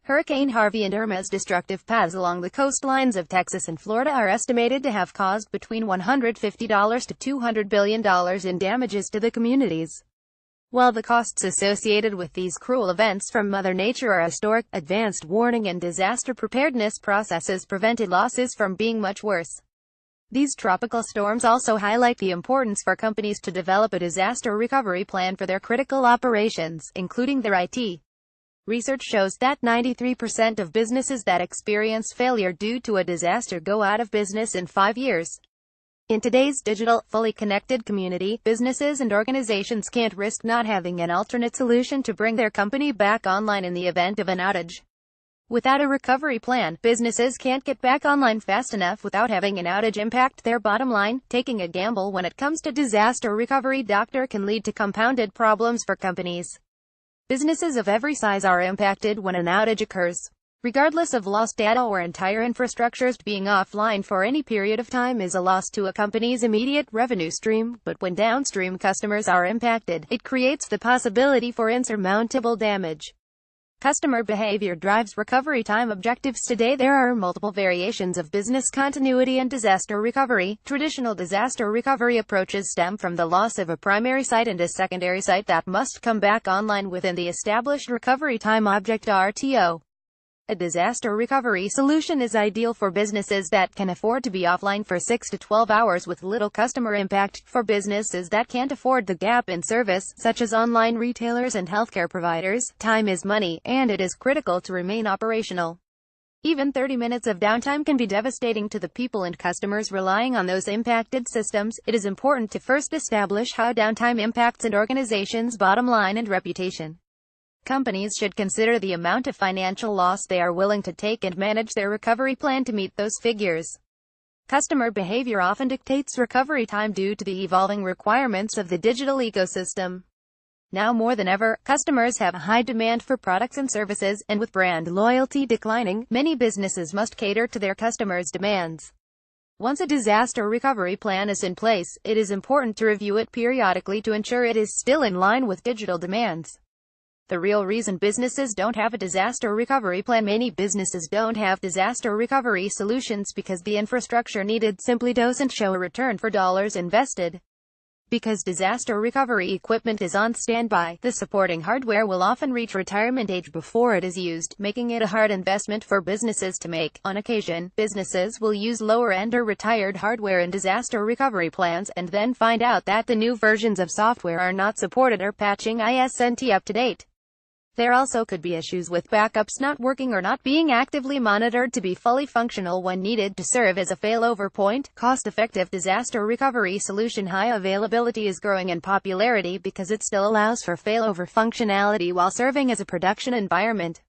Hurricane Harvey and Irma's destructive paths along the coastlines of Texas and Florida are estimated to have caused between $150 to $200 billion in damages to the communities. While the costs associated with these cruel events from Mother Nature are historic, advanced warning and disaster preparedness processes prevented losses from being much worse. These tropical storms also highlight the importance for companies to develop a disaster recovery plan for their critical operations, including their IT. Research shows that 93% of businesses that experience failure due to a disaster go out of business in 5 years. In today's digital, fully connected community, businesses and organizations can't risk not having an alternate solution to bring their company back online in the event of an outage. Without a recovery plan, businesses can't get back online fast enough without having an outage impact their bottom line. Taking a gamble when it comes to disaster recovery can lead to compounded problems for companies. Businesses of every size are impacted when an outage occurs. Regardless of lost data or entire infrastructures, being offline for any period of time is a loss to a company's immediate revenue stream, but when downstream customers are impacted, it creates the possibility for insurmountable damage. Customer behavior drives recovery time objectives. Today there are multiple variations of business continuity and disaster recovery. Traditional disaster recovery approaches stem from the loss of a primary site and a secondary site that must come back online within the established recovery time object (RTO). A disaster recovery solution is ideal for businesses that can afford to be offline for 6 to 12 hours with little customer impact. For businesses that can't afford the gap in service, such as online retailers and healthcare providers, time is money, and it is critical to remain operational. Even 30 minutes of downtime can be devastating to the people and customers relying on those impacted systems. It is important to first establish how downtime impacts an organization's bottom line and reputation. Companies should consider the amount of financial loss they are willing to take and manage their recovery plan to meet those figures. Customer behavior often dictates recovery time due to the evolving requirements of the digital ecosystem. Now more than ever, customers have a high demand for products and services, and with brand loyalty declining, many businesses must cater to their customers' demands. Once a disaster recovery plan is in place, it is important to review it periodically to ensure it is still in line with digital demands. The real reason businesses don't have a disaster recovery plan: many businesses don't have disaster recovery solutions because the infrastructure needed simply doesn't show a return for dollars invested. Because disaster recovery equipment is on standby, the supporting hardware will often reach retirement age before it is used, making it a hard investment for businesses to make. On occasion, businesses will use lower-end or retired hardware in disaster recovery plans, and then find out that the new versions of software are not supported or patching isn't up to date. There also could be issues with backups not working or not being actively monitored to be fully functional when needed to serve as a failover point. Cost-effective disaster recovery solution: high availability is growing in popularity because it still allows for failover functionality while serving as a production environment.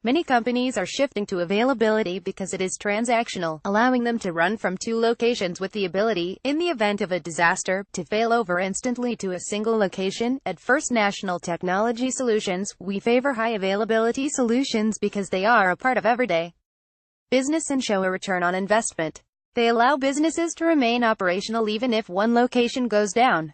Many companies are shifting to availability because it is transactional, allowing them to run from 2 locations with the ability, in the event of a disaster, to fail over instantly to a single location. At First National Technology Solutions, we favor high availability solutions because they are a part of everyday business and show a return on investment. They allow businesses to remain operational even if one location goes down.